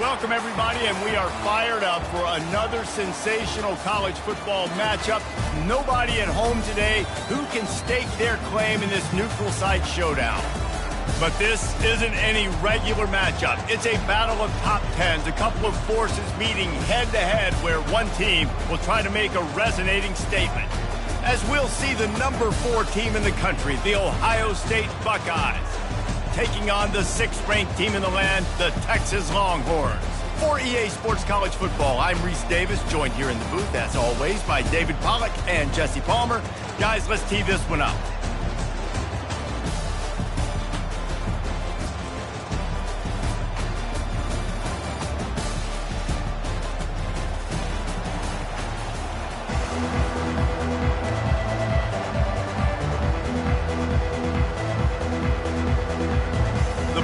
Welcome, everybody, and we are fired up for another sensational college football matchup. Nobody at home today who can stake their claim in this neutral site showdown. But this isn't any regular matchup. It's a battle of top tens, a couple of forces meeting head-to-head where one team will try to make a resonating statement. As we'll see the number 4 team in the country, the Ohio State Buckeyes, taking on the 6th-ranked team in the land, the Texas Longhorns. For EA Sports College Football, I'm Reese Davis, joined here in the booth, as always, by David Pollack and Jesse Palmer. Guys, let's tee this one up.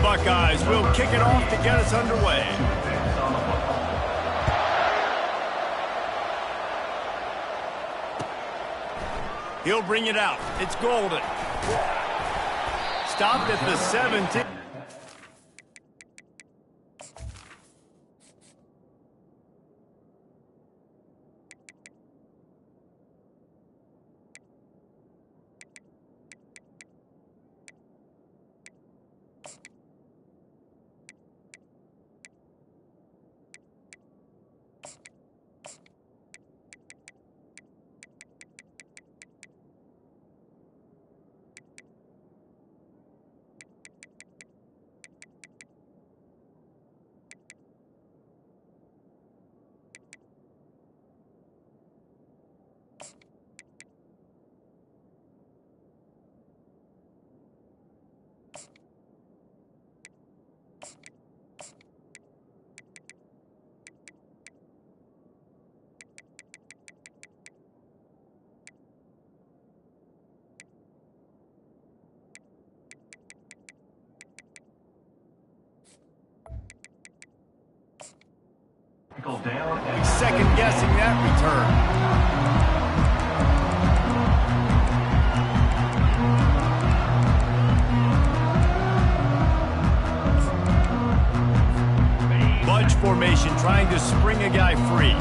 Buckeyes will kick it off to get us underway. He'll bring it out. It's Golden. Stopped at the 17. Down. Second guessing that return. Bunch formation trying to spring a guy free.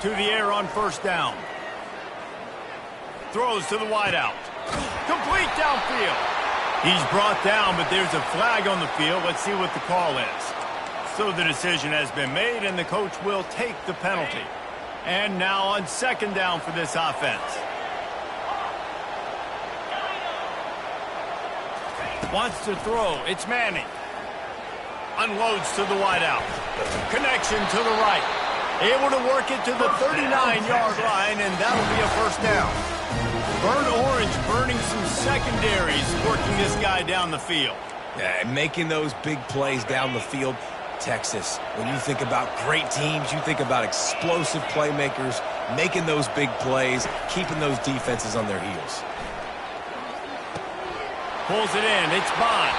To the air on first down. Throws to the wideout. Complete downfield. He's brought down, but there's a flag on the field. Let's see what the call is. So the decision has been made, and the coach will take the penalty. And now on second down for this offense. Wants to throw. It's Manning. Unloads to the wideout. Connection to the right. Able to work it to the 39-yard line, and that'll be a first down. Burnt orange burning some secondaries, working this guy down the field. Yeah, and making those big plays down the field. Texas, when you think about great teams, you think about explosive playmakers, making those big plays, keeping those defenses on their heels. Pulls it in. It's Bond.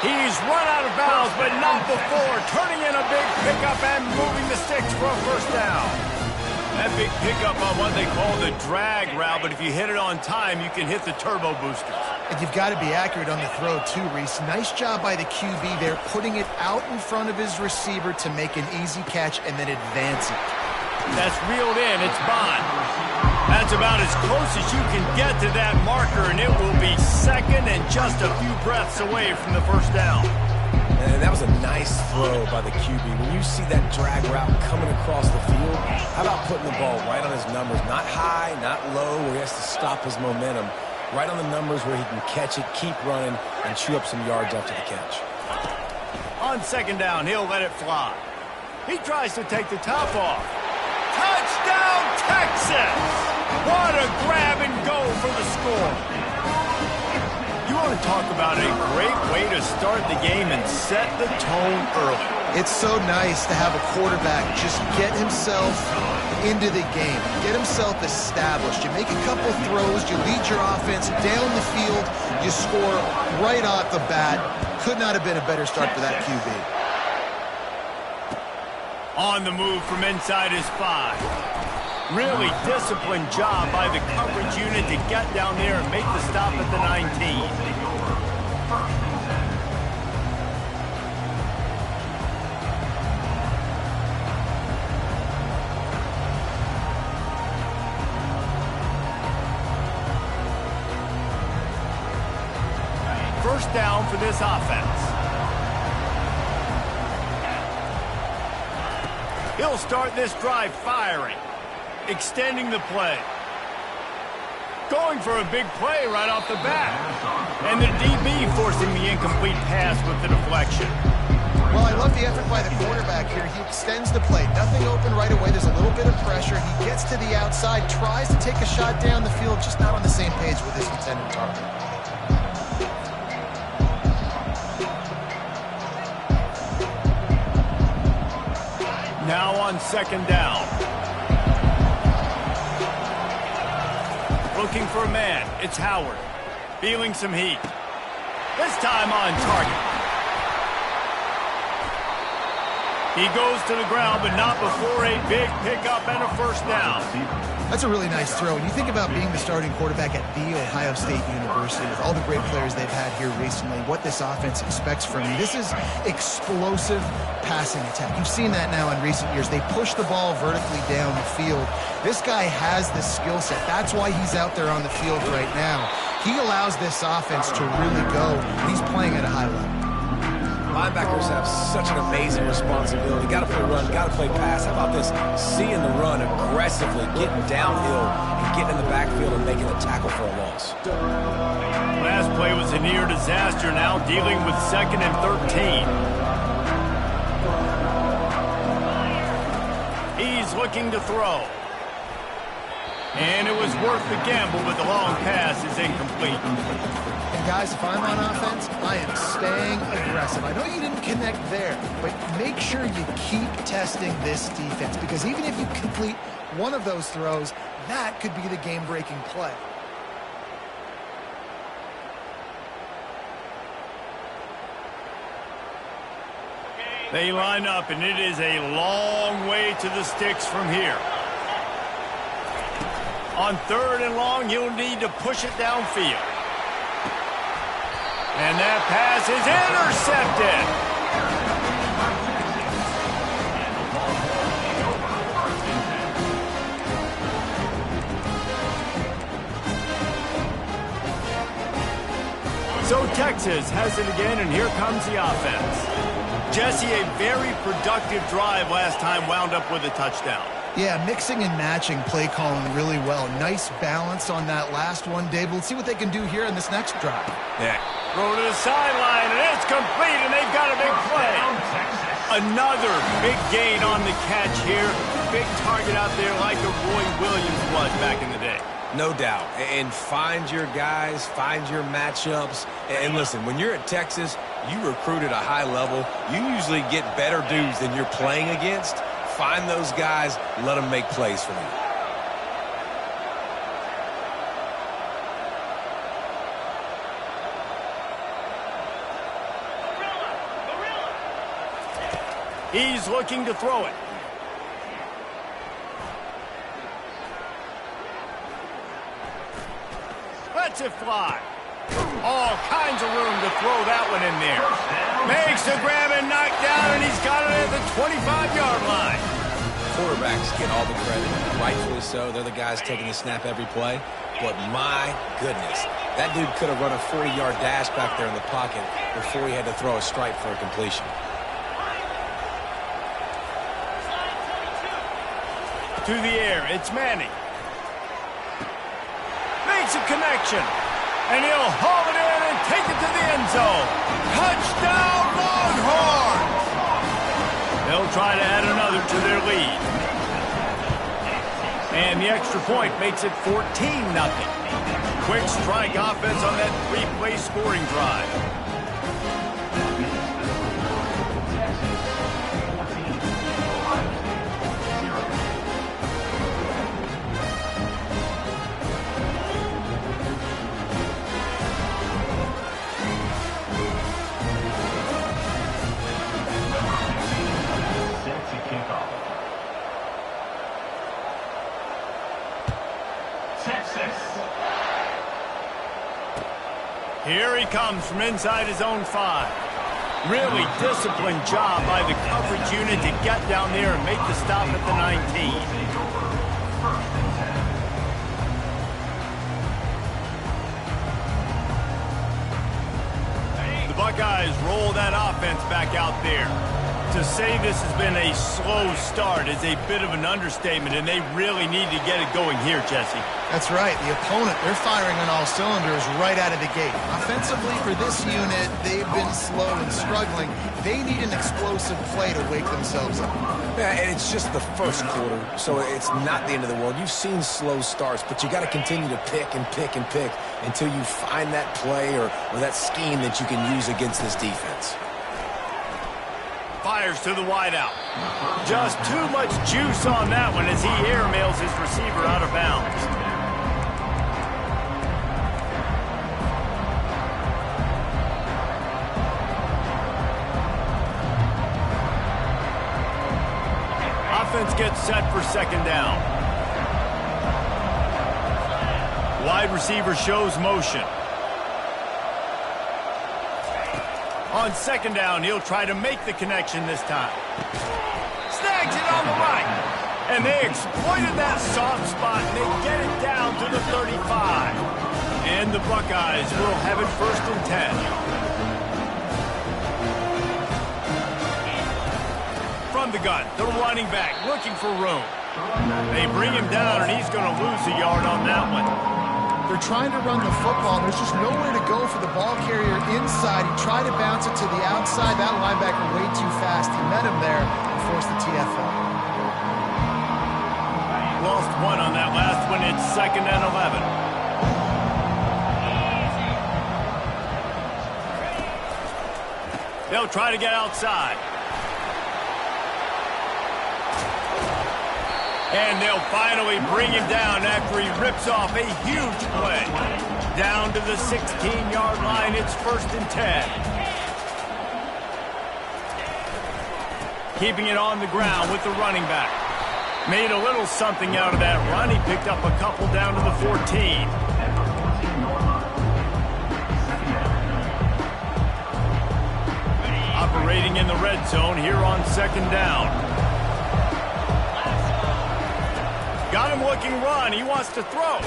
He's run out of bounds, but not before. Turning in a big pickup and moving the sticks for a first down. That big pickup on what they call the drag route, but if you hit it on time, you can hit the turbo boosters. And you've got to be accurate on the throw, too, Reese. Nice job by the QB there, putting it out in front of his receiver to make an easy catch and then advance it. That's reeled in. It's Bond. That's about as close as you can get to that marker, and it will be second and just a few breaths away from the first down. And that was a nice throw by the QB. When you see that drag route coming across the field, how about putting the ball right on his numbers? Not high, not low, where he has to stop his momentum. Right on the numbers where he can catch it, keep running, and chew up some yards after the catch. On second down, he'll let it fly. He tries to take the top off. Touchdown, Texas! What a grab and go for the score. You want to talk about a great way to start the game and set the tone early. It's so nice to have a quarterback just get himself into the game, get himself established. You make a couple throws, you lead your offense down the field, you score right off the bat. Could not have been a better start for that QB. On the move from inside his 5. Really disciplined job by the coverage unit to get down there and make the stop at the 19. First down for this offense. He'll start this drive firing, extending the play. Going for a big play right off the bat. And the DB forcing the incomplete pass with the deflection. Well, I love the effort by the quarterback here. He extends the play. Nothing open right away. There's a little bit of pressure. He gets to the outside, tries to take a shot down the field, just not on the same page with his intended target. Now on second down. Looking for a man. It's Howard. Feeling some heat. This time on target. He goes to the ground, but not before a big pickup and a first down. That's a really nice throw. When you think about being the starting quarterback at The Ohio State University, with all the great players they've had here recently, what this offense expects from you, this is explosive passing attack. You've seen that now in recent years. They push the ball vertically down the field. This guy has the skill set. That's why he's out there on the field right now. He allows this offense to really go. He's playing at a high level. Linebackers have such an amazing responsibility. Got to play run, got to play pass. How about this? Seeing the run aggressively, getting downhill, and getting in the backfield and making a tackle for a loss. Last play was a near disaster, now dealing with 2nd and 13. He's looking to throw. And it was worth the gamble, but the long pass is incomplete. And guys, if I'm on offense, I am staying aggressive. I know you didn't connect there, but make sure you keep testing this defense, because even if you complete one of those throws, that could be the game-breaking play. They line up, and it is a long way to the sticks from here. On 3rd and long, you'll need to push it downfield. And that pass is intercepted. So Texas has it again, and here comes the offense. Jesse, a very productive drive last time wound up with a touchdown. Yeah, mixing and matching play calling really well. Nice balance on that last one, Dave. We'll see what they can do here in this next drive. Yeah. Throw to the sideline, and it's complete, and they've got a big play. Another big gain on the catch here. Big target out there like a Roy Williams was back in the day. No doubt. And find your guys, find your matchups. And listen, when you're at Texas, you recruit at a high level. You usually get better dudes than you're playing against. Find those guys, let them make plays for you. He's looking to throw it. Lets it fly. All kinds of room to throw that one in there. Makes the grab and knock down, and he's got it at the 25-yard line. Quarterbacks get all the credit, rightfully so. They're the guys taking the snap every play. But my goodness, that dude could have run a 40-yard dash back there in the pocket before he had to throw a stripe for a completion. To the air, it's Manning. Makes a connection. And he'll haul it in and take it to the end zone. Touchdown, Longhorns! They'll try to add another to their lead. And the extra point makes it 14-0. Quick strike offense on that 3-play scoring drive. Here he comes from inside his own 5. Really disciplined job by the coverage unit to get down there and make the stop at the 19. The Buckeyes roll that offense back out there. To say this has been a slow start is a bit of an understatement, and they really need to get it going here, Jesse. That's right. The opponent, they're firing on all cylinders right out of the gate. Offensively, for this unit, they've been slow and struggling. They need an explosive play to wake themselves up. Yeah, and it's just the first quarter, so it's not the end of the world. You've seen slow starts, but you got to continue to pick and pick and pick until you find that play or that scheme that you can use against this defense. Fires to the wideout. Just too much juice on that one as he airmails his receiver out of bounds. Offense gets set for second down. Wide receiver shows motion. On second down, he'll try to make the connection this time. Snags it on the right. And they exploited that soft spot, and they get it down to the 35. And the Buckeyes will have it 1st and 10. From the gun, the running back looking for room. They bring him down, and he's going to lose a yard on that one. They're trying to run the football. There's just nowhere to go for the ball carrier inside. He tried to bounce it to the outside. That linebacker way too fast. He met him there and forced the TFL. Lost one on that last one. It's 2nd and 11. They'll try to get outside. And they'll finally bring him down after he rips off a huge play. Down to the 16-yard line, it's 1st and 10. Keeping it on the ground with the running back. Made a little something out of that run. He picked up a couple down to the 14. Operating in the red zone here on 2nd down. Got him looking run. He wants to throw.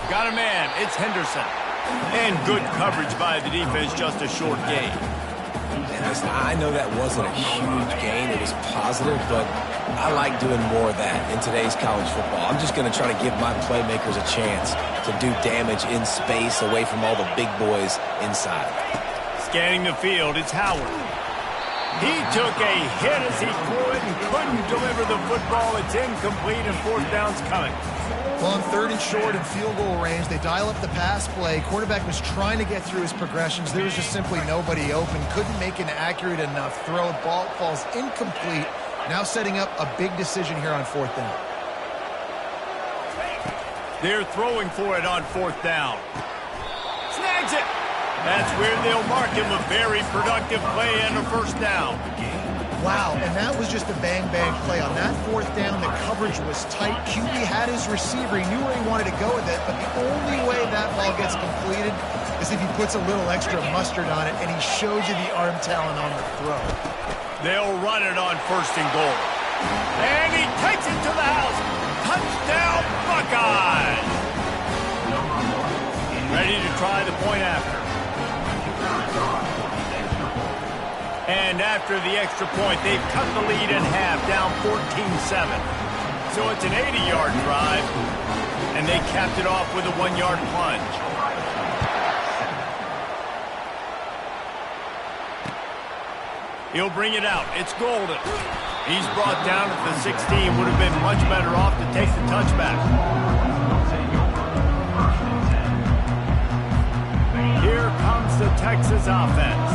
Got a man. It's Henderson. And good coverage by the defense. Just a short gain. And listen, I know that wasn't a huge gain. It was positive, but I like doing more of that in today's college football. I'm just going to try to give my playmakers a chance to do damage in space away from all the big boys inside. Scanning the field, it's Howard. He took a hit as he threw it and couldn't deliver the football. It's incomplete and 4th down's coming. Well, on 3rd and short and field goal range, they dial up the pass play. Quarterback was trying to get through his progressions. There was just simply nobody open. Couldn't make an accurate enough throw. Ball falls incomplete. Now setting up a big decision here on 4th down. They're throwing for it on 4th down. Snags it. That's where they'll mark him a very productive play and a 1st down. Wow, and that was just a bang-bang play. On that 4th down, the coverage was tight. QB had his receiver. He knew where he wanted to go with it, but the only way that ball gets completed is if he puts a little extra mustard on it, and he shows you the arm talent on the throw. They'll run it on 1st and goal. And he takes it to the house. Touchdown, Buckeyes! Ready to try the point after. And after the extra point, they've cut the lead in half, down 14-7. So it's an 80-yard drive, and they capped it off with a 1-yard plunge. He'll bring it out. It's Golden. He's brought down at the 16. Would have been much better off to take the touchback. Here comes the Texas offense.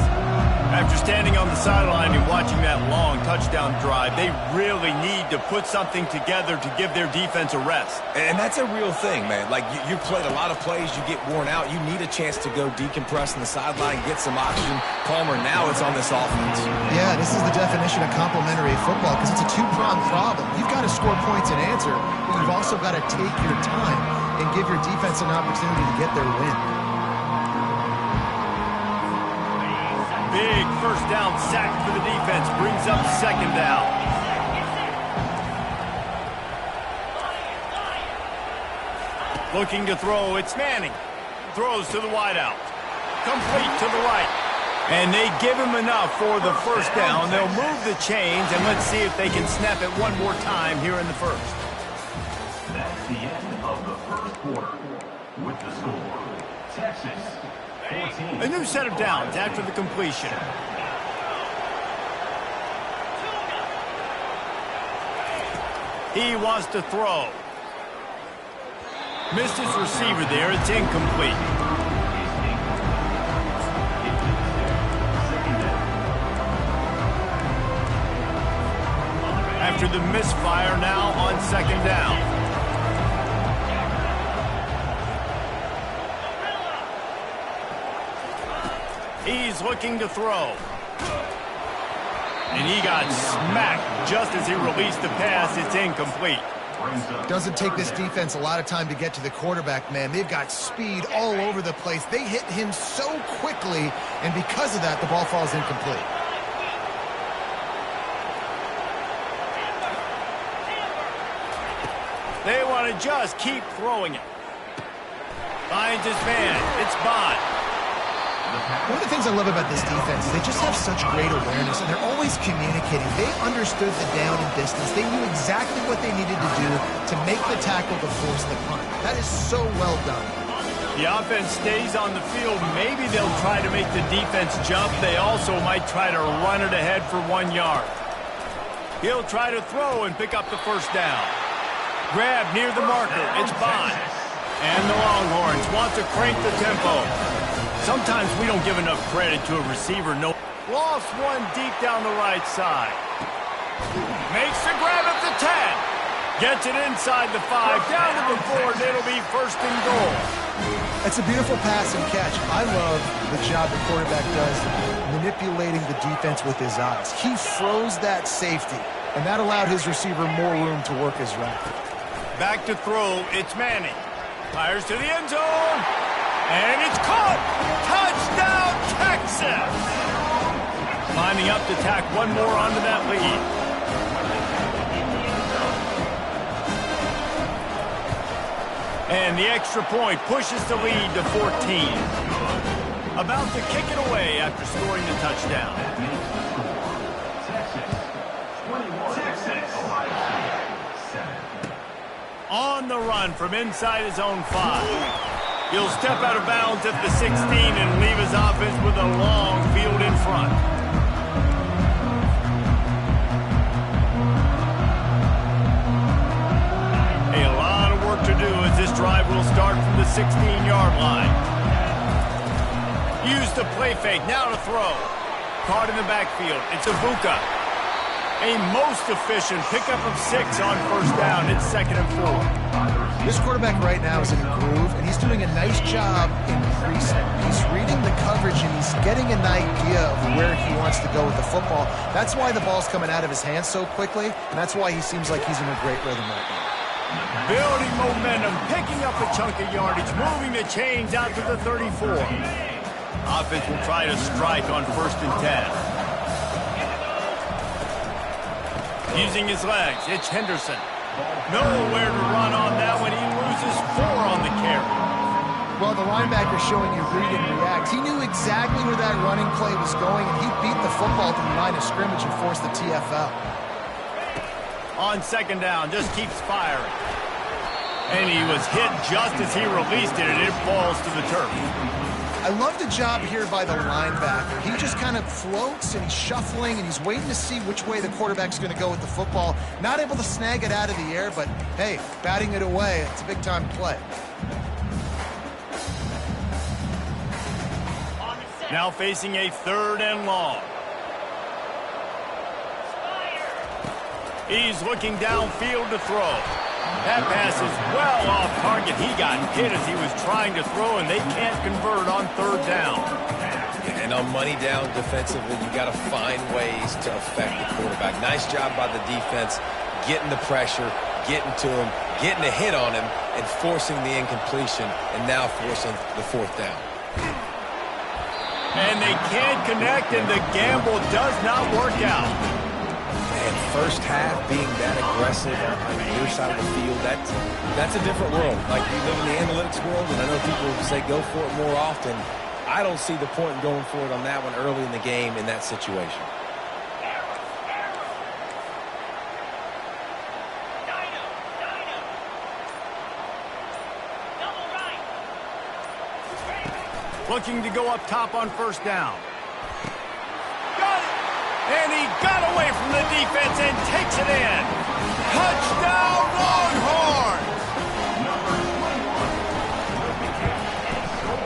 After standing on the sideline and watching that long touchdown drive, they really need to put something together to give their defense a rest. And that's a real thing, man. Like, you played a lot of plays, you get worn out. You need a chance to go decompress on the sideline, get some oxygen. Palmer, now it's on this offense. Yeah, this is the definition of complementary football because it's a two-pronged problem. You've got to score points and answer, but you've also got to take your time. and give your defense an opportunity to get their win. Big first down sack for the defense. Brings up second down. Looking to throw. It's Manning. Throws to the wideout. Complete to the right. And they give him enough for the first down. They'll move the chains, and let's see if they can snap it one more time here in the first. That's the end of the first quarter. With the score, Texas 14. A new set of downs after the completion. He wants to throw. Missed his receiver there. It's incomplete. After the misfire, now on second down. He's looking to throw. And he got smacked just as he released the pass. It's incomplete. Doesn't take this defense a lot of time to get to the quarterback, man. They've got speed all over the place. They hit him so quickly, and because of that, the ball falls incomplete. They want to just keep throwing it. Finds his man. It's Bond. One of the things I love about this defense is they just have such great awareness, and they're always communicating. They understood the down and distance. They knew exactly what they needed to do to make the tackle to force the punt. That is so well done. The offense stays on the field. Maybe they'll try to make the defense jump. They also might try to run it ahead for 1 yard. He'll try to throw and pick up the first down. Grab near the marker. It's Bond. And the Longhorns want to crank the tempo. Sometimes we don't give enough credit to a receiver. No, lost one deep down the right side. Makes the grab at the 10. Gets it inside the 5. Down to the 4. It'll be first and goal. It's a beautiful pass and catch. I love the job the quarterback does manipulating the defense with his eyes. He froze that safety, and that allowed his receiver more room to work his route. Back to throw. It's Manning. Fires to the end zone. And it's caught! Touchdown, Texas! Climbing up to tack one more onto that lead. And the extra point pushes the lead to 14. About to kick it away after scoring the touchdown. On the run from inside his own 5. He'll step out of bounds at the 16 and leave his offense with a long field in front. A lot of work to do as this drive will start from the 16-yard line. Use the play fake, now to throw. Caught in the backfield, it's Ibuka. A most efficient pickup of 6 on first down. It's 2nd and 4. This quarterback right now is in a groove, and he's doing a nice job in creasing. He's reading the coverage, and he's getting an idea of where he wants to go with the football. That's why the ball's coming out of his hands so quickly, and that's why he seems like he's in a great rhythm right now. Building momentum, picking up a chunk of yardage, moving the chains out to the 34. Offense will try to strike on 1st and 10. Using his legs, it's Henderson. Nowhere to run on that when he loses 4 on the carry. Well, the linebacker's showing you read and react. He knew exactly where that running play was going, and he beat the football to the line of scrimmage and forced the TFL. On 2nd down, just keeps firing. And he was hit just as he released it, and it falls to the turf. I love the job here by the linebacker. He just kind of floats, and he's shuffling, and he's waiting to see which way the quarterback's going to go with the football. Not able to snag it out of the air, but, hey, batting it away, it's a big-time play. Now facing a 3rd and long. He's looking downfield to throw. That pass is well off target. He got hit as he was trying to throw, and they can't convert on 3rd down. And on money down defensively, you got to find ways to affect the quarterback. Nice job by the defense, getting the pressure, getting to him, getting a hit on him, and forcing the incompletion, and now forcing the fourth down. And they can't connect, and the gamble does not work out. And first half being that aggressive on your side of the field, that's a different world. Like, we live in the analytics world, and I know people say go for it more often. I don't see the point in going for it on that one early in the game in that situation. Looking to go up top on first down. Got it! And he got away from the defense and takes it in. Touchdown, Longhorns!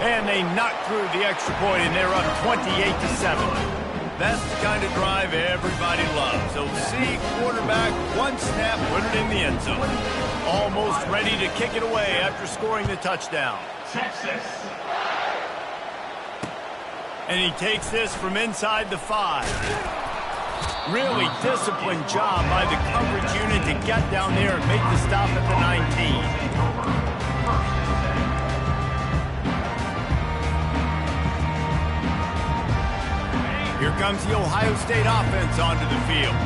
And they knock through the extra point, and they're up 28-7. That's the kind of drive everybody loves. So see quarterback, one snap, put it in the end zone. Almost ready to kick it away after scoring the touchdown. Texas. And he takes this from inside the 5. Really disciplined job by the coverage unit to get down there and make the stop at the 19. Here comes the Ohio State offense onto the field.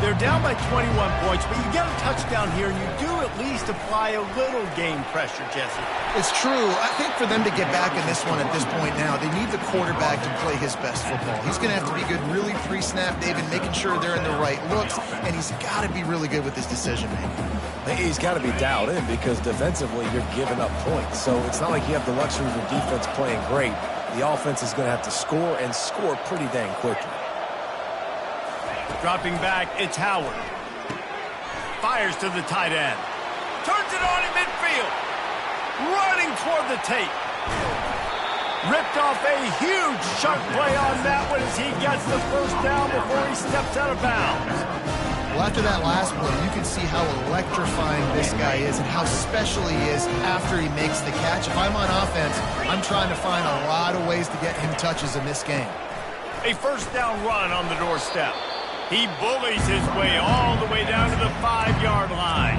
They're down by 21 points, but you get a touchdown here, and you do at least apply a little game pressure, Jesse. It's true. I think for them to get back in this one at this point now, they need the quarterback to play his best football. He's going to have to be good really pre-snap, David, making sure they're in the right looks, and he's got to be really good with his decision-making. He's got to be dialed in because defensively you're giving up points. So it's not like you have the luxury of your defense playing great. The offense is going to have to score and score pretty dang quickly. Dropping back, it's Howard. Fires to the tight end. Turns it on in midfield. Running toward the tape. Ripped off a huge sharp play on that one as he gets the first down before he steps out of bounds. Well, after that last play, you can see how electrifying this guy is and how special he is after he makes the catch. If I'm on offense, I'm trying to find a lot of ways to get him touches in this game. A first down run on the doorstep. He bullies his way all the way down to the 5-yard line.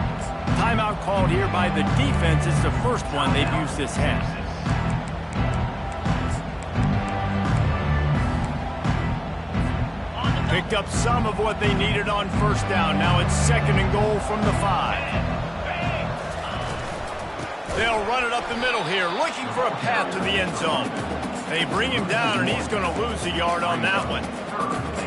Timeout called here by the defense. It's the first one they've used this half. Picked up some of what they needed on first down. Now it's second and goal from the 5. They'll run it up the middle here, looking for a path to the end zone. They bring him down, and he's going to lose a yard on that one.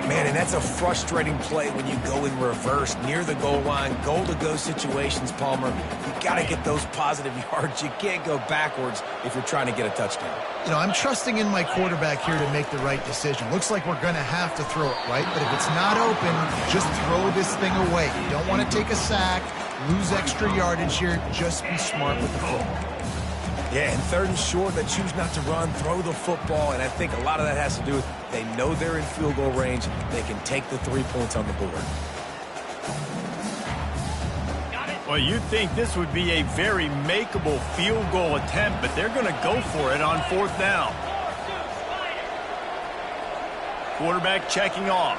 Man, and that's a frustrating play when you go in reverse near the goal line, goal-to-go situations, Palmer. You got to get those positive yards. You can't go backwards if you're trying to get a touchdown. You know, I'm trusting in my quarterback here to make the right decision. Looks like we're going to have to throw it, right? But if it's not open, just throw this thing away. You don't want to take a sack, lose extra yardage here. Just be smart with the football. Yeah, and third and short, they choose not to run, throw the football, and I think a lot of that has to do with they know they're in field goal range. They can take the 3 points on the board. Well, you'd think this would be a very makeable field goal attempt, but they're going to go for it on fourth down. Quarterback checking off.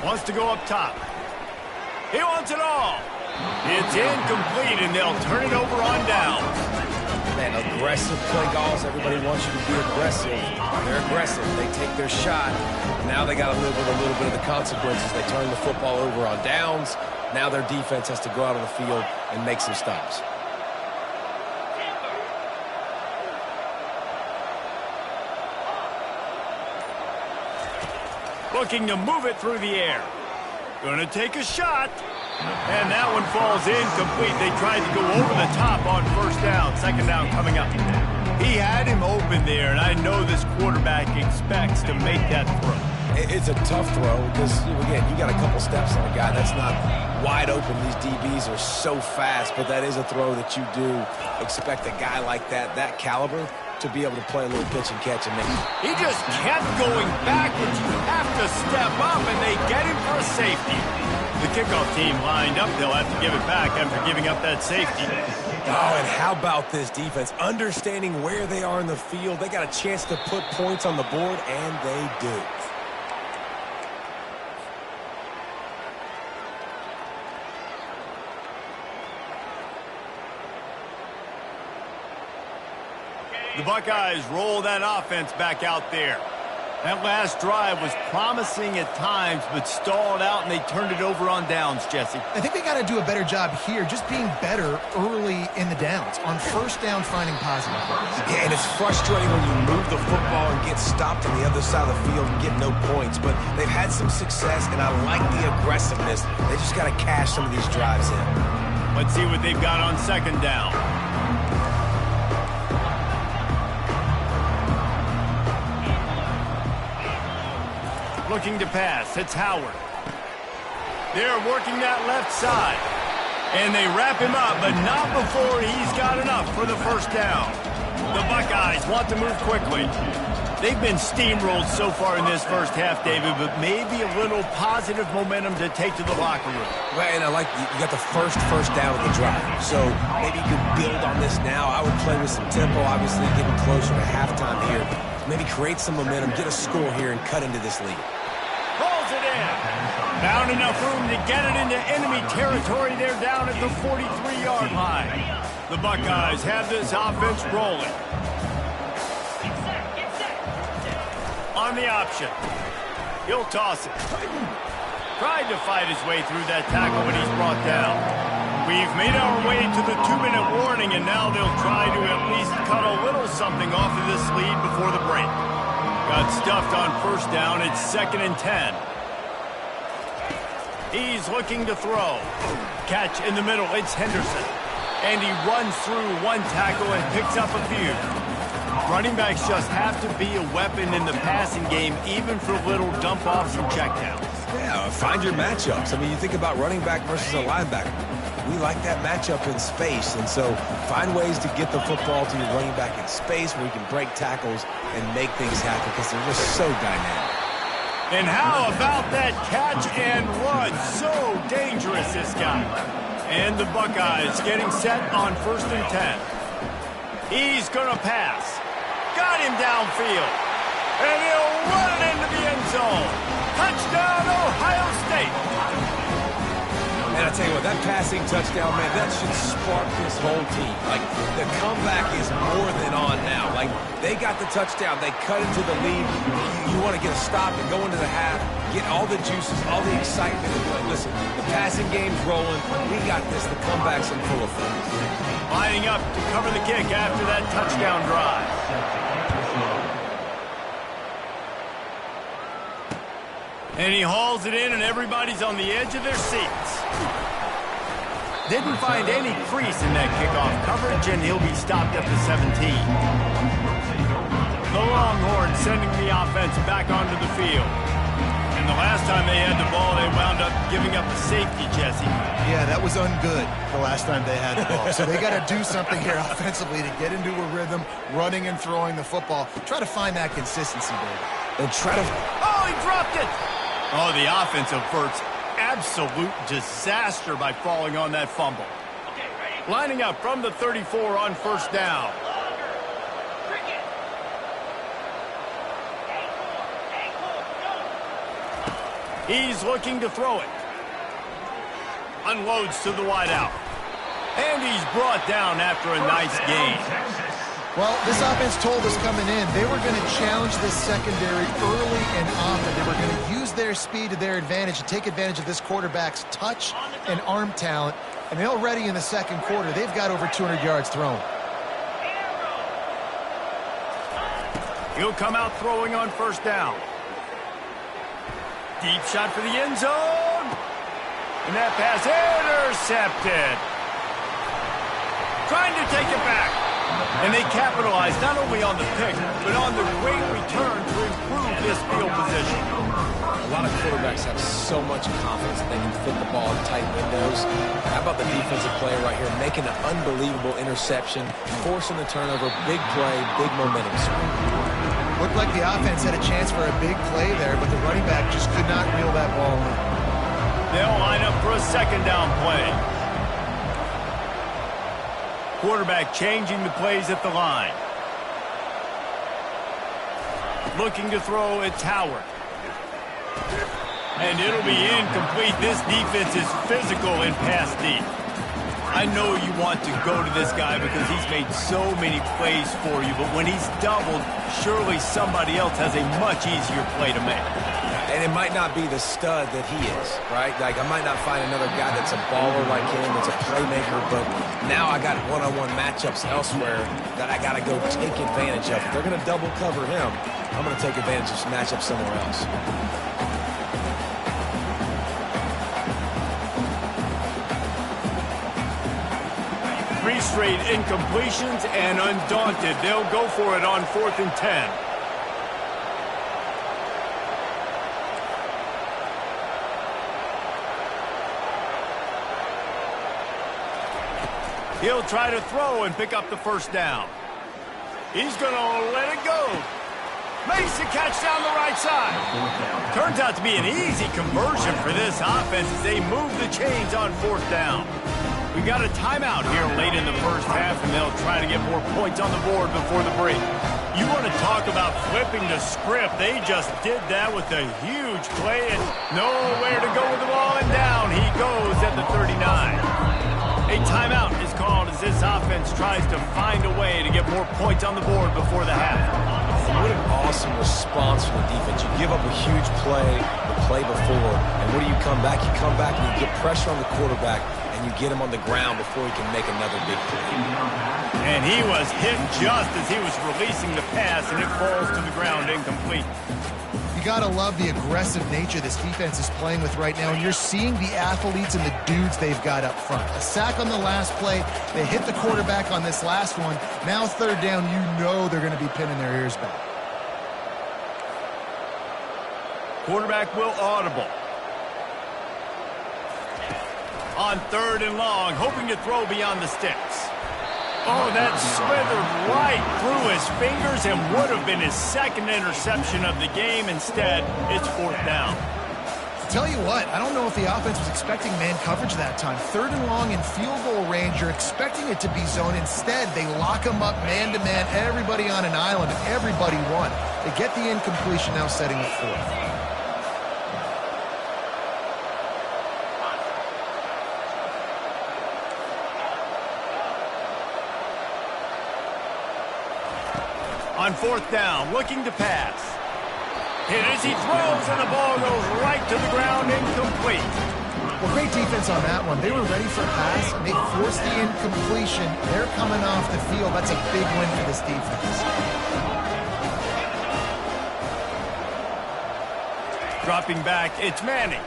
Wants to go up top. He wants it all. It's incomplete, and they'll turn it over on down. Man, aggressive play calls. Everybody wants you to be aggressive. They're aggressive. They take their shot. Now they got to live with a little bit of the consequences. They turn the football over on downs. Now their defense has to go out on the field and make some stops. Looking to move it through the air. Going to take a shot. And that one falls incomplete. They tried to go over the top on first down. Second down coming up. He had him open there, and I know this quarterback expects to make that throw. It's a tough throw because, again, you got a couple steps on a guy. That's not wide open. These DBs are so fast, but that is a throw that you do expect a guy like that caliber, to be able to play a little pitch and catch and make it. He just kept going backwards. You have to step up, and they get him for a safety. The kickoff team lined up. They'll have to give it back after giving up that safety. Oh, and how about this defense? Understanding where they are in the field. They got a chance to put points on the board, and they do. The Buckeyes roll that offense back out there. That last drive was promising at times, but stalled out, and they turned it over on downs, Jesse. I think they got to do a better job here, just being better early in the downs. On first down, finding positive. Yeah, and it's frustrating when you move the football and get stopped on the other side of the field and get no points. But they've had some success, and I like the aggressiveness. They just got to cash some of these drives in. Let's see what they've got on second down. Looking to pass. It's Howard. They're working that left side. And they wrap him up, but not before he's got enough for the first down. The Buckeyes want to move quickly. They've been steamrolled so far in this first half, David, but maybe a little positive momentum to take to the locker room. Well, and I like you got the first down of the drive. So maybe you can build on this now. I would play with some tempo, obviously getting closer to halftime here. Maybe create some momentum, get a score here, and cut into this lead. Rolls it in. Found enough room to get it into enemy territory. They're down at the 43-yard line. The Buckeyes have this offense rolling. On the option. He'll toss it. Tried to fight his way through that tackle, but he's brought down. We've made our way to the 2-minute warning, and now they'll try to at least cut a little something off of this lead before the break. Got stuffed on first down. It's 2nd and 10. He's looking to throw. Catch in the middle. It's Henderson. And he runs through one tackle and picks up a few. Running backs just have to be a weapon in the passing game, even for little dump-offs and checkdowns. Yeah, find your matchups. I mean, you think about running back versus a linebacker. We like that matchup in space, and so find ways to get the football to your running back in space where you can break tackles and make things happen because they're just so dynamic. And how about that catch and run? So dangerous, this guy. And the Buckeyes getting set on 1st and 10. He's going to pass. Got him downfield. And he'll run it into the end zone. Touchdown, Ohio State. And I tell you what, that passing touchdown, man, that should spark this whole team. Like, the comeback is more than on now. Like, they got the touchdown. They cut into the lead. You want to get a stop and go into the half, get all the juices, all the excitement. And be like, listen, the passing game's rolling. We got this. The comeback's in full effect. Lining up to cover the kick after that touchdown drive. And he hauls it in, and everybody's on the edge of their seats. Didn't find any crease in that kickoff coverage, and he'll be stopped at the 17. The Longhorns sending the offense back onto the field. And the last time they had the ball, they wound up giving up a safety, Jesse. Yeah, that was ungood the last time they had the ball. So they got to do something here offensively to get into a rhythm, running and throwing the football. Try to find that consistency, David. And try to... Oh, he dropped it! Oh, the offense averts absolute disaster by falling on that fumble. Lining up from the 34 on first down. He's looking to throw it. Unloads to the wideout. And he's brought down after a nice gain. Well, this offense told us coming in they were going to challenge this secondary early and often. They were going to use their speed to their advantage and take advantage of this quarterback's touch and arm talent. And already in the second quarter, they've got over 200 yards thrown. He'll come out throwing on first down. Deep shot for the end zone. And that pass intercepted. Trying to take it back. And they capitalized not only on the pick, but on the great return to improve this field position. A lot of quarterbacks have so much confidence that they can fit the ball in tight windows. How about the defensive player right here making an unbelievable interception, forcing the turnover, big play, big momentum swing. Looked like the offense had a chance for a big play there, but the running back just could not reel that ball in. They'll line up for a second down play. Quarterback changing the plays at the line. Looking to throw, it's Howard. And it'll be incomplete. This defense is physical in pass deep. I know you want to go to this guy because he's made so many plays for you, but when he's doubled, surely somebody else has a much easier play to make. And it might not be the stud that he is, right? Like, I might not find another guy that's a baller like him, that's a playmaker, but now I got one-on-one matchups elsewhere that I got to go take advantage of. If they're going to double cover him, I'm going to take advantage of some matchups somewhere else. 3 straight incompletions, and undaunted, they'll go for it on 4th and 10. He'll try to throw and pick up the first down. He's going to let it go. Makes the catch down the right side. Turns out to be an easy conversion for this offense as they move the chains on 4th down. We got a timeout here late in the first half, and they'll try to get more points on the board before the break. You want to talk about flipping the script. They just did that with a huge play and nowhere to go with the ball, and down he goes at the 39. A timeout is called as this offense tries to find a way to get more points on the board before the half. What an awesome response from the defense. You give up a huge play the play before, and when do you come back? You come back and you get pressure on the quarterback, and you get him on the ground before he can make another big play. And he was hit just as he was releasing the pass, and it falls to the ground incomplete. You got to love the aggressive nature this defense is playing with right now, and you're seeing the athletes and the dudes they've got up front. A sack on the last play. They hit the quarterback on this last one. Now 3rd down, you know they're going to be pinning their ears back. Quarterback will audible. On 3rd and long, hoping to throw beyond the sticks. Oh, that slithered right through his fingers and would have been his 2nd interception of the game. Instead, it's 4th down. Tell you what, I don't know if the offense was expecting man coverage that time. 3rd and long in field goal range, you're expecting it to be zone. Instead, they lock them up man-to-man, everybody on an island, and everybody won. They get the incompletion, now setting it 4th. On 4th down, looking to pass. Hit as he throws, and the ball goes right to the ground, incomplete. Well, great defense on that one. They were ready for a pass, and they forced the incompletion. They're coming off the field. That's a big win for this defense. Dropping back, it's Manning.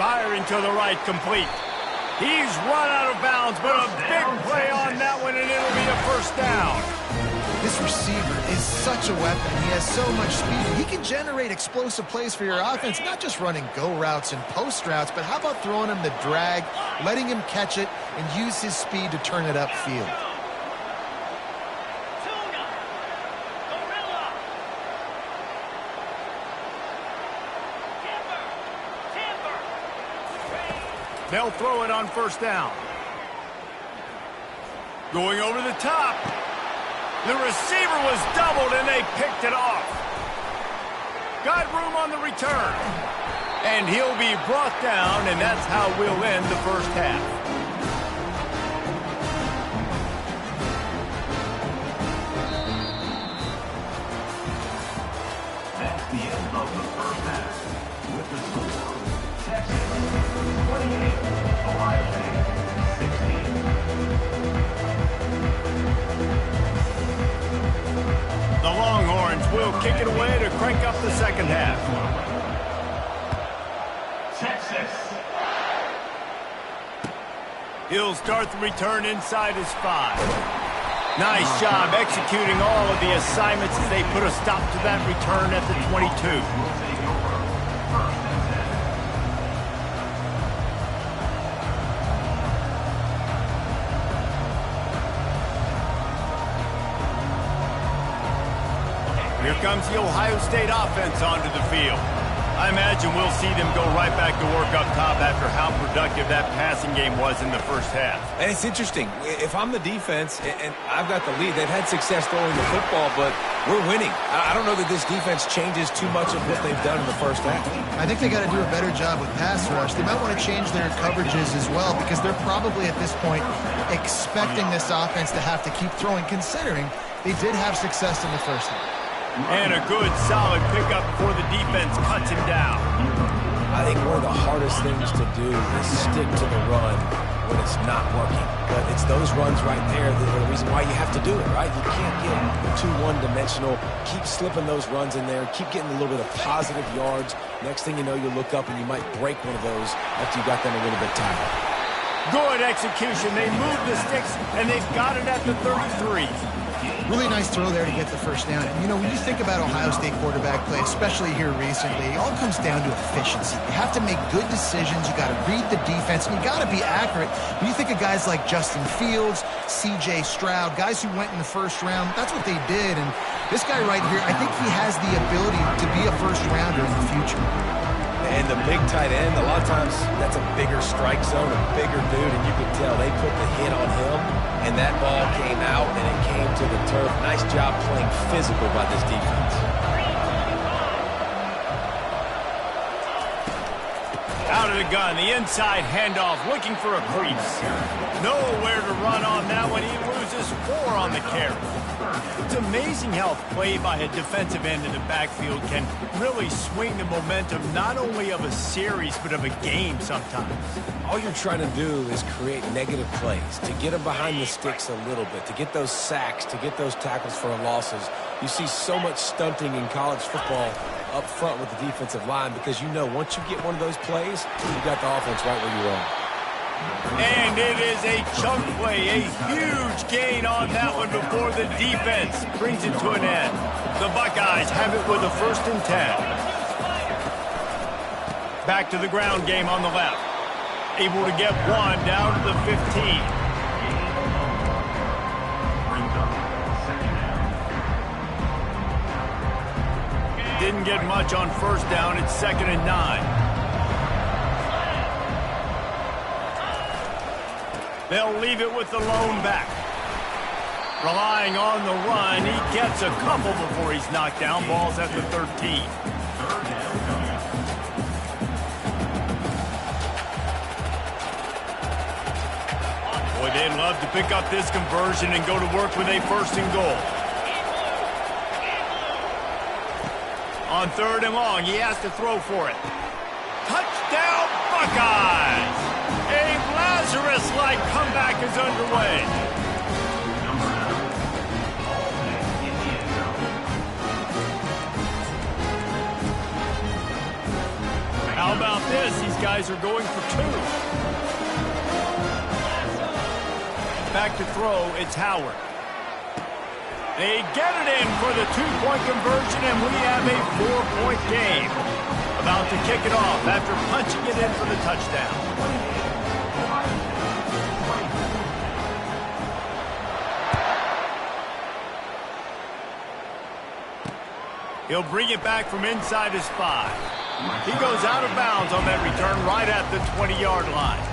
Firing to the right, complete. He's run out of bounds, but a big play on that one, and it'll be a 1st down. This receiver is such a weapon. He has so much speed. He can generate explosive plays for your offense, not just running go routes and post routes, but how about throwing him the drag, letting him catch it, and use his speed to turn it upfield. They'll throw it on 1st down. Going over the top. The receiver was doubled, and they picked it off. Got room on the return. And he'll be brought down, and that's how we'll end the first half. That's the end of the first half. With the score, Texas 28, Ohio State 16. The Longhorns will kick it away to crank up the second half. Texas. He'll start the return inside his 5. Nice job executing all of the assignments as they put a stop to that return at the 22. Here comes the Ohio State offense onto the field. I imagine we'll see them go right back to work up top after how productive that passing game was in the first half. And it's interesting. If I'm the defense and I've got the lead, they've had success throwing the football, but we're winning. I don't know that this defense changes too much of what they've done in the first half. I think they got to do a better job with pass rush. They might want to change their coverages as well because they're probably at this point expecting this offense to have to keep throwing, considering they did have success in the first half. And a good, solid pickup before the defense cuts him down. I think one of the hardest things to do is stick to the run when it's not working. But it's those runs right there that are the reason why you have to do it, right? You can't get too one-dimensional. Keep slipping those runs in there. Keep getting a little bit of positive yards. Next thing you know, you look up and you might break one of those after you got them a little bit tired. Good execution. They moved the sticks, and they've got it at the 33. Really nice throw there to get the first down. And, you know, when you think about Ohio State quarterback play, especially here recently, it all comes down to efficiency. You have to make good decisions. You got to read the defense, and you got to be accurate. When you think of guys like Justin Fields, C.J. Stroud, guys who went in the first round, that's what they did. And this guy right here, I think he has the ability to be a first-rounder in the future. And the big tight end, a lot of times that's a bigger strike zone, a bigger dude, and you can tell they put the hit on him, and that ball came out, and it came to the turf. Nice job playing physical by this defense. Out of the gun, the inside handoff, looking for a crease. Nowhere to run on that one. He loses 4 on the carry. It's amazing how a play by a defensive end in the backfield can really swing the momentum not only of a series but of a game sometimes. All you're trying to do is create negative plays, to get them behind the sticks a little bit, to get those sacks, to get those tackles for losses. You see so much stunting in college football up front with the defensive line because you know once you get one of those plays, you got the offense right where you are. And it is a chunk play, a huge gain on that one before the defense brings it to an end. The Buckeyes have it with a 1st and 10. Back to the ground game on the left. Able to get 1 down to the 15. Didn't get much on 1st down. It's 2nd and 9. They'll leave it with the lone back. Relying on the run, he gets a couple before he's knocked down. Ball's at the 13. Boy, they'd love to pick up this conversion and go to work with a 1st and goal. On 3rd and long, he has to throw for it. Touchdown, Buckeyes! A Lazarus-like comeback is underway. How about this? These guys are going for 2. Back to throw, it's Howard. They get it in for the 2-point conversion, and we have a 4-point game. About to kick it off after punching it in for the touchdown. He'll bring it back from inside his 5. He goes out of bounds on that return right at the 20-yard line.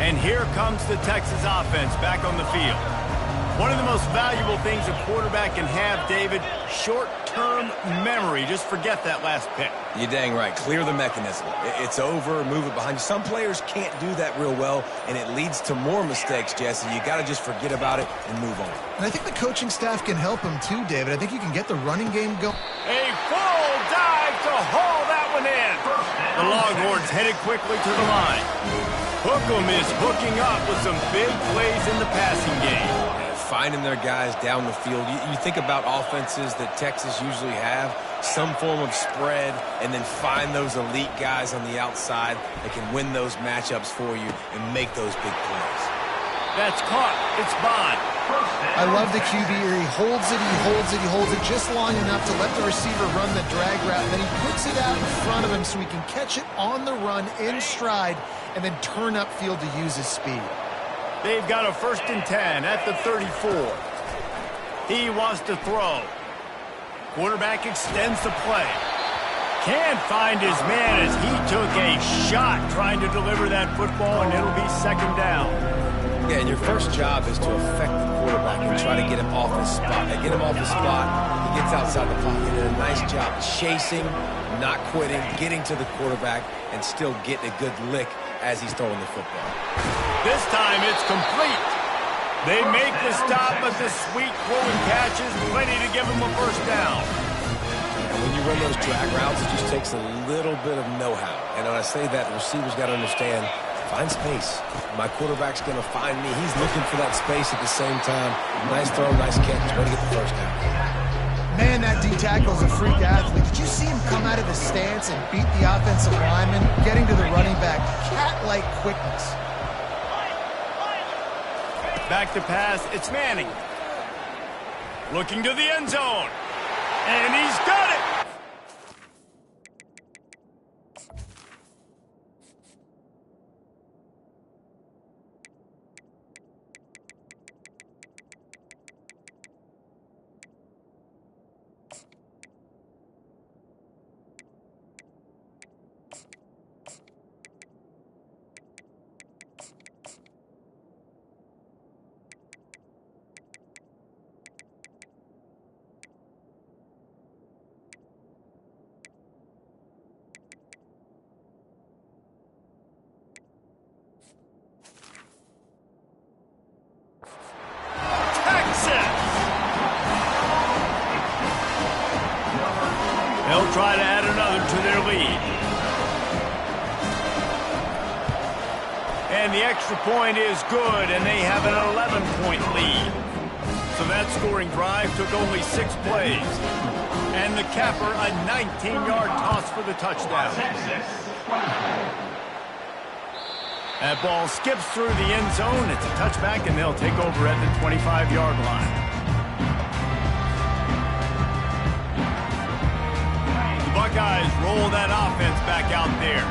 And here comes the Texas offense back on the field. One of the most valuable things a quarterback can have, David, short-term memory. Just forget that last pick. You're dang right. Clear the mechanism. It's over, move it behind you. Some players can't do that real well, and it leads to more mistakes, Jesse. You got to just forget about it and move on. And I think the coaching staff can help him too, David. I think you can get the running game going. A full dive to haul that one in. The Longhorns headed quickly to the line. Hookem is hooking up with some big plays in the passing game. Finding their guys down the field. You think about offenses that Texas usually have, some form of spread, and then find those elite guys on the outside that can win those matchups for you and make those big plays. That's caught. It's Bond. I love the QB here. He holds it, he holds it, he holds it just long enough to let the receiver run the drag route. Then he puts it out in front of him so he can catch it on the run in stride and then turn upfield to use his speed. They've got a 1st and 10 at the 34. He wants to throw. Quarterback extends the play. Can't find his man as he took a shot trying to deliver that football, and it'll be 2nd down. Yeah, and your first job is to affect the quarterback and try to get him off his spot. Get him off his spot, he gets outside the pocket. He did a nice job chasing, not quitting, getting to the quarterback, and still getting a good lick as he's throwing the football. This time it's complete. They make the stop, but the sweet flowing catch is plenty to give him a 1st down. And when you run those drag routes, it just takes a little bit of know-how. And when I say that, the receiver's got to understand, find space. My quarterback's going to find me. He's looking for that space at the same time. Nice throw, nice catch. Way to get the 1st down. Man, that D-tackle's a freak athlete. Did you see him come out of his stance and beat the offensive lineman, getting to the running back? Cat-like quickness. Back to pass, it's Manning. Looking to the end zone. And he's got it! They'll try to add another to their lead. And the extra point is good, and they have an 11-point lead. So that scoring drive took only 6 plays. And the capper, a 19-yard toss for the touchdown. That ball skips through the end zone. It's a touchback, and they'll take over at the 25-yard line. Buckeyes roll that offense back out there.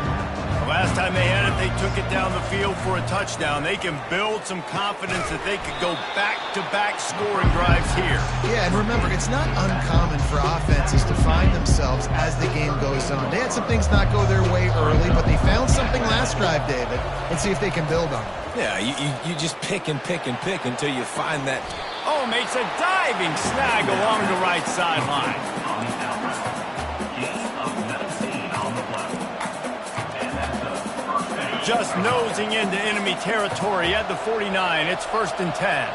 The last time they had it, they took it down the field for a touchdown. They can build some confidence that they could go back-to-back scoring drives here. Yeah, and remember, it's not uncommon for offenses to find themselves as the game goes on. They had some things not go their way early, but they found something last drive, David. Let's see if they can build on it. Yeah, you just pick and pick and pick until you find that. Oh, makes a diving snag along the right sideline. Just nosing into enemy territory at the 49. It's 1st and 10.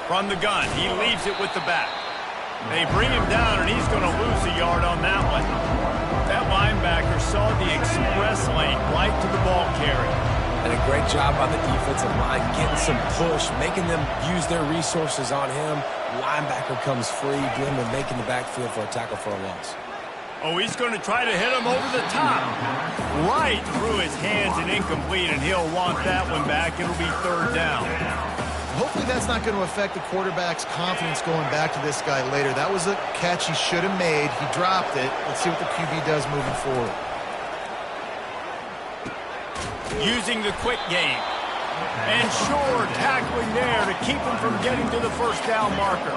From the gun, he leaves it with the back. They bring him down, and he's going to lose a yard on that one. That linebacker saw the express lane right to the ball carrier. And a great job by the defensive line, getting some push, making them use their resources on him. Linebacker comes free, doing and making the backfield for a tackle for a loss. Oh, he's going to try to hit him over the top. Right through his hands and incomplete, and he'll want that one back. It'll be 3rd down. Hopefully that's not going to affect the quarterback's confidence going back to this guy later. That was a catch he should have made. He dropped it. Let's see what the QB does moving forward. Using the quick game. And sure, tackling there to keep him from getting to the 1st down marker.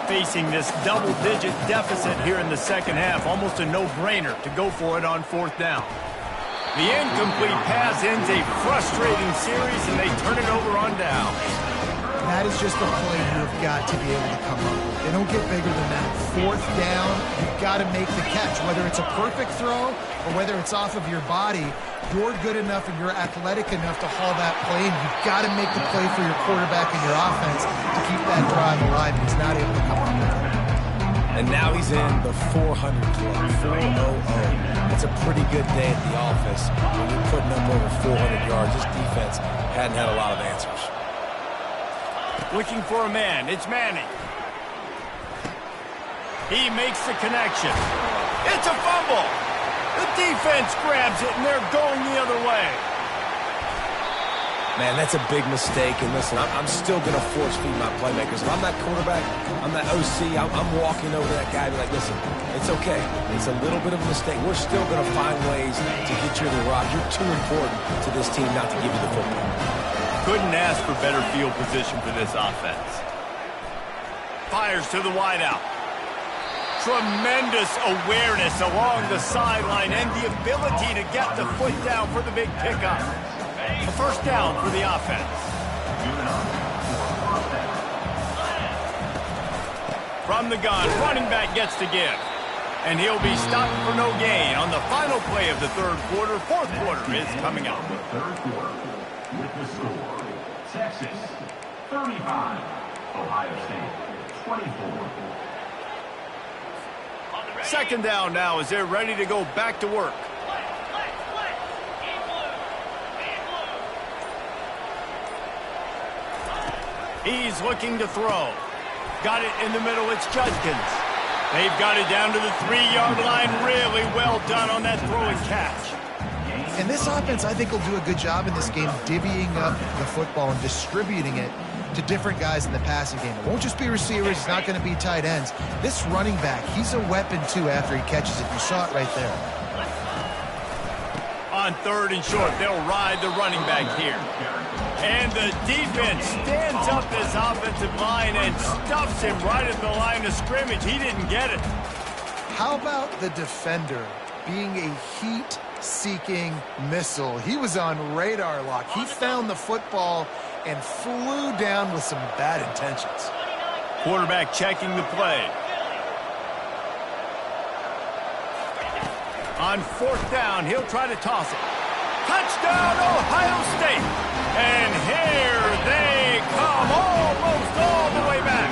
Facing this double-digit deficit here in the 2nd half, almost a no-brainer to go for it on 4th down. The incomplete pass ends a frustrating series, and they turn it over on down. That is just a play you have got to be able to come up with. They don't get bigger than that. 4th down, you've got to make the catch. Whether it's a perfect throw or whether it's off of your body, you're good enough and you're athletic enough to haul that play, and you've got to make the play for your quarterback and your offense to keep that drive alive, and he's not able to come up with it. And now he's in the 400 club, 400. That's a pretty good day at the office. When you're putting up over 400 yards, this defense hadn't had a lot of answers. Looking for a man. It's Manning. He makes the connection. It's a fumble. The defense grabs it, and they're going the other way. Man, that's a big mistake. And listen, I'm still going to force feed my playmakers. If I'm that quarterback, I'm that OC, I'm walking over that guy and be like, listen, it's okay. It's a little bit of a mistake. We're still going to find ways to get you to the rock. You're too important to this team not to give you the football. couldn't ask for better field position for this offense. Fires to the wideout. Tremendous awareness along the sideline and the ability to get the foot down for the big pickup. A first down for the offense. From the gun, running back gets to give. And he'll be stopped for no gain on the final play of the third quarter. Fourth quarter is coming up. The third quarter with the score, Texas 35, Ohio State 24. Second down now as they're ready to go back to work. He's looking to throw. Got it in the middle. It's Judkins. They've got it down to the 3-yard line. Really well done on that throw and catch. And this offense, I think, will do a good job in this game divvying up the football and distributing it to different guys in the passing game. It won't just be receivers. It's not going to be tight ends. This running back, he's a weapon, too, after he catches it. You saw it right there. On third and short, they'll ride the running back here. And the defense stands up this offensive line and stuffs him right at the line of scrimmage. He didn't get it. How about the defender being a heat-seeking missile? He was on radar lock. He found the football and flew down with some bad intentions. Quarterback checking the play. On fourth down, he'll try to toss it. Touchdown, Ohio State! And here they come, almost all the way back.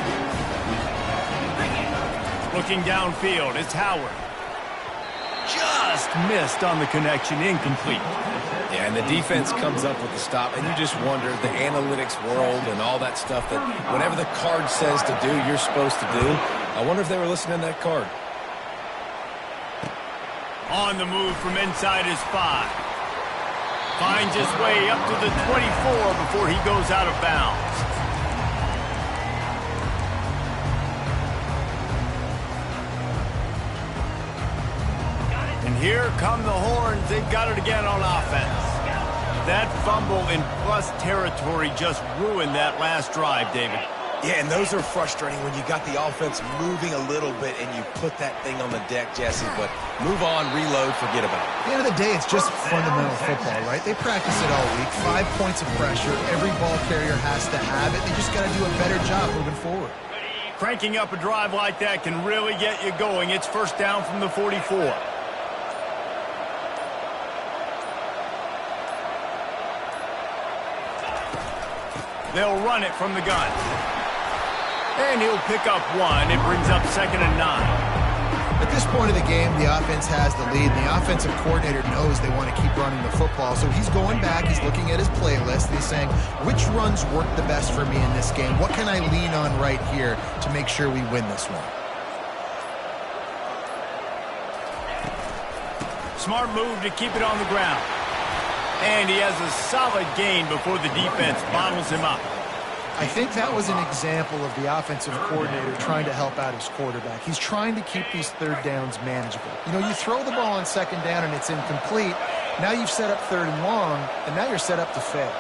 Looking downfield, it's Howard. Just missed on the connection, incomplete. Yeah, and the defense comes up with the stop, and you just wonder, the analytics world and all that stuff, that whatever the card says to do, you're supposed to do. I wonder if they were listening to that card. On the move from inside his 5. Finds his way up to the 24 before he goes out of bounds. And here come the horns. They've got it again on offense. That fumble in plus territory just ruined that last drive, David. Yeah, and those are frustrating when you got the offense moving a little bit and you put that thing on the deck, Jesse, but move on, reload, forget about it. At the end of the day, it's just fundamental football, right? They practice it all week. 5 points of pressure. Every ball carrier has to have it. They just got to do a better job moving forward. Cranking up a drive like that can really get you going. It's first down from the 44. They'll run it from the gun. And he'll pick up 1. It brings up 2nd and 9. At this point of the game, the offense has the lead, and the offensive coordinator knows they want to keep running the football. So he's going back, he's looking at his playlist, and he's saying, which runs work the best for me in this game? What can I lean on right here to make sure we win this one? Smart move to keep it on the ground. And he has a solid gain before the defense bottles him up. I think that was an example of the offensive coordinator trying to help out his quarterback. He's trying to keep these third downs manageable. You know, you throw the ball on second down and it's incomplete. Now you've set up third and long, and now you're set up to fail.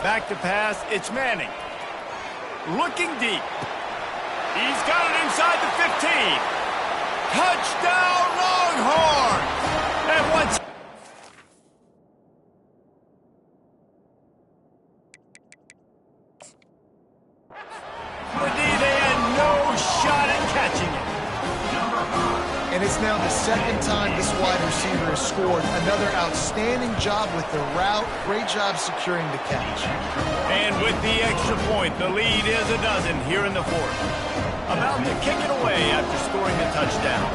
Back to pass, it's Manning. Looking deep. He's got it inside the 15. Touchdown, Longhorns! And once... They had no shot at catching it. And it's now the second time this wide receiver has scored. Another outstanding job with the route. Great job securing the catch. And with the extra point, the lead is a dozen here in the fourth. About to kick it away after scoring a touchdown.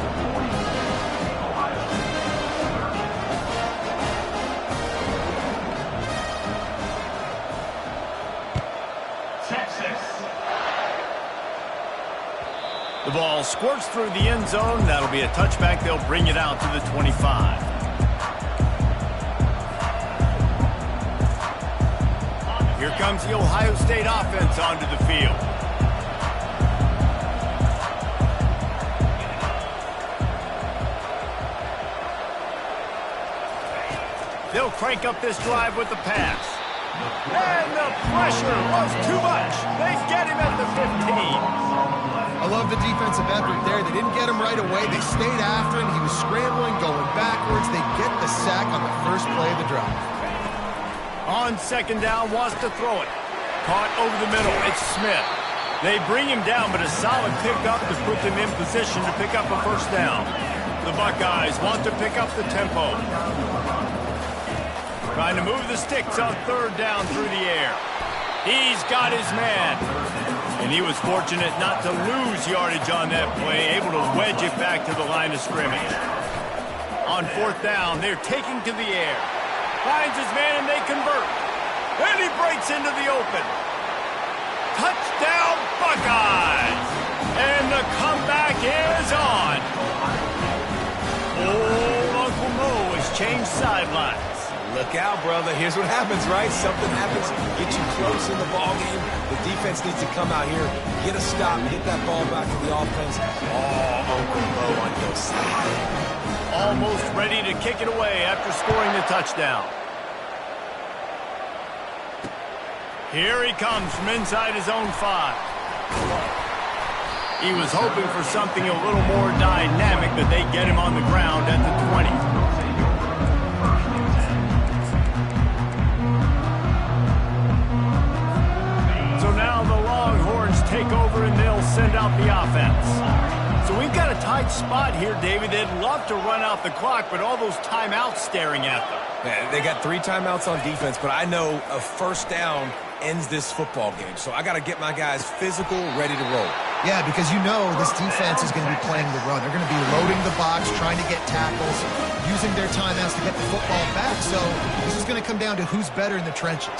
The ball squirts through the end zone. That'll be a touchback. They'll bring it out to the 25. Here comes the Ohio State offense onto the field. They'll crank up this drive with the pass. And the pressure was too much. They get him at the 15. I love the defensive effort there. They didn't get him right away. They stayed after him. He was scrambling, going backwards. They get the sack on the first play of the drive. On second down, wants to throw it. Caught over the middle. It's Smith. They bring him down, but a solid pickup to put them in position to pick up a first down. The Buckeyes want to pick up the tempo. Trying to move the sticks on third down through the air. He's got his man. And he was fortunate not to lose yardage on that play, able to wedge it back to the line of scrimmage. On fourth down, they're taking to the air. Finds his man and they convert. And he breaks into the open. Touchdown Buckeyes! And the comeback is on. Old Uncle Mo has changed sidelines. Look out, brother. Here's what happens, right? Something happens, get you close in the ball game. The defense needs to come out here, get a stop, get that ball back to the offense. Oh, Uncle Mo on your side. Almost ready to kick it away after scoring the touchdown. Here he comes from inside his own 5. He was hoping for something a little more dynamic, but they get him on the ground at the 20. Take over and they'll send out the offense. So we've got a tight spot here, David. They'd love to run out the clock, but all those timeouts staring at them. Man, they got 3 timeouts on defense, but I know a first down ends this football game. So I got to get my guys physical, ready to roll. Yeah, because you know this defense is going to be playing the run. They're going to be loading the box, trying to get tackles, using their timeouts to get the football back. So this is going to come down to who's better in the trenches.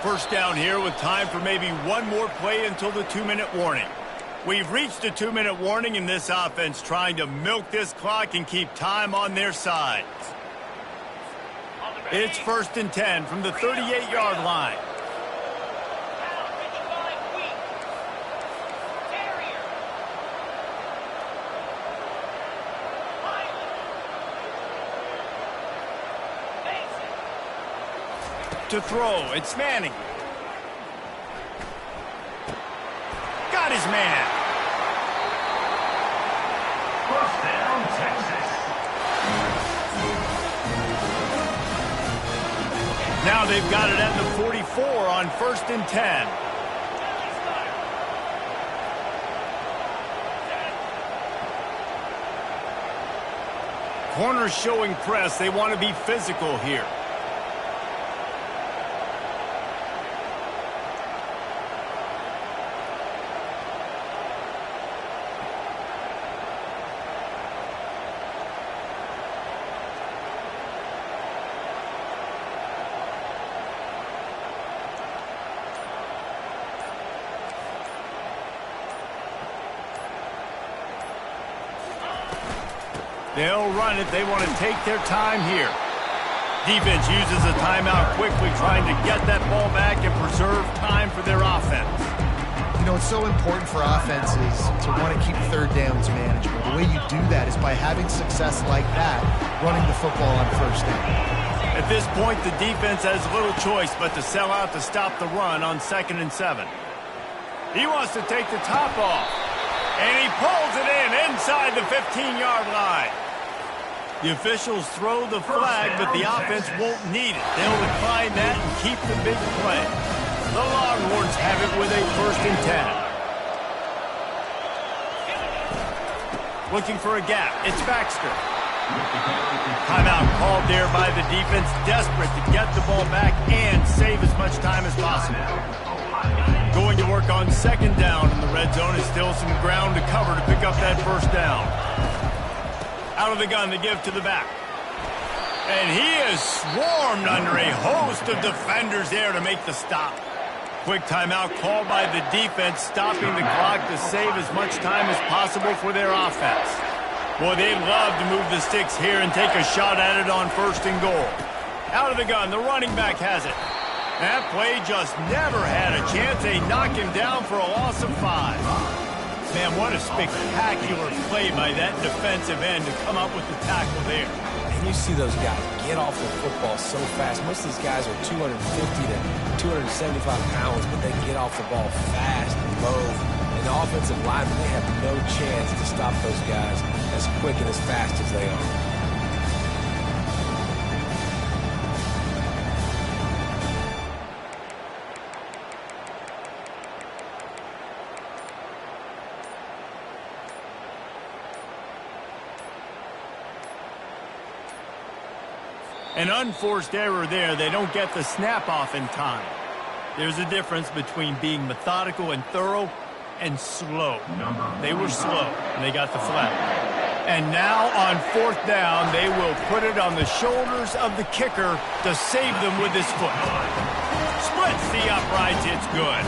First down here with time for maybe one more play until the 2-minute warning. We've reached the 2-minute warning, and this offense trying to milk this clock and keep time on their side. It's 1st and 10 from the 38-yard line. To throw, it's Manning. Got his man. First down, Texas. Now they've got it at the 44 on 1st and 10. Corners showing press. They want to be physical here. They'll run it. They want to take their time here. Defense uses a timeout quickly, trying to get that ball back and preserve time for their offense. You know, it's so important for offenses to want to keep third downs manageable. The way you do that is by having success like that, running the football on first down. At this point, the defense has little choice but to sell out to stop the run on 2nd and 7. He wants to take the top off, and he pulls it in inside the 15-yard line. The officials throw the flag, but the offense won't need it. They'll decline that and keep the big play. The Longhorns have it with a 1st and 10. Looking for a gap. It's Baxter. Timeout called there by the defense, desperate to get the ball back and save as much time as possible. Going to work on 2nd down in the red zone. Is still some ground to cover to pick up that first down. Out of the gun to give to the back. And he is swarmed under a host of defenders there to make the stop. Quick timeout called by the defense, stopping the clock to save as much time as possible for their offense. Boy, they'd love to move the sticks here and take a shot at it on 1st and goal. Out of the gun, the running back has it. That play just never had a chance. They knock him down for a loss of 5. Man, what a spectacular play by that defensive end to come up with the tackle there. And you see those guys get off the football so fast. Most of these guys are 250 to 275 pounds, but they get off the ball fast and low. And the offensive linemen, they have no chance to stop those guys as quick and as fast as they are. An unforced error there. They don't get the snap off in time. There's a difference between being methodical and thorough and slow. They were slow, and they got the flag. And now on 4th down, they will put it on the shoulders of the kicker to save them with his foot. Splits the uprights. It's good.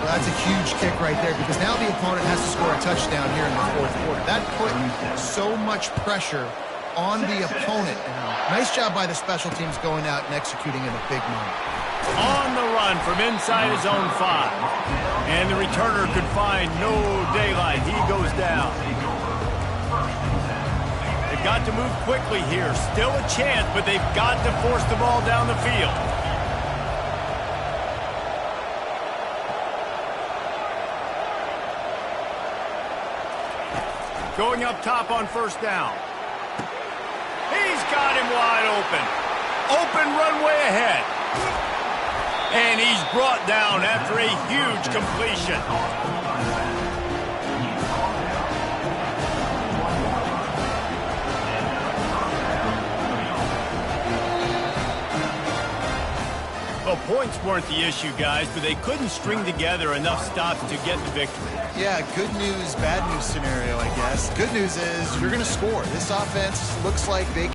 Well, that's a huge kick right there because now the opponent has to score a touchdown here in the 4th quarter. That put so much pressure on the opponent. Nice job by the special teams going out and executing in a big moment. On the run from inside his own 5. And the returner could find no daylight. He goes down. They've got to move quickly here. Still a chance, but they've got to force the ball down the field. Going up top on 1st down. He's got him wide open. Open runway ahead. And he's brought down after a huge completion. Well, points weren't the issue, guys, but they couldn't string together enough stops to get the victory. Yeah, good news, bad news scenario, I guess. Good news is you're going to score. This offense looks like they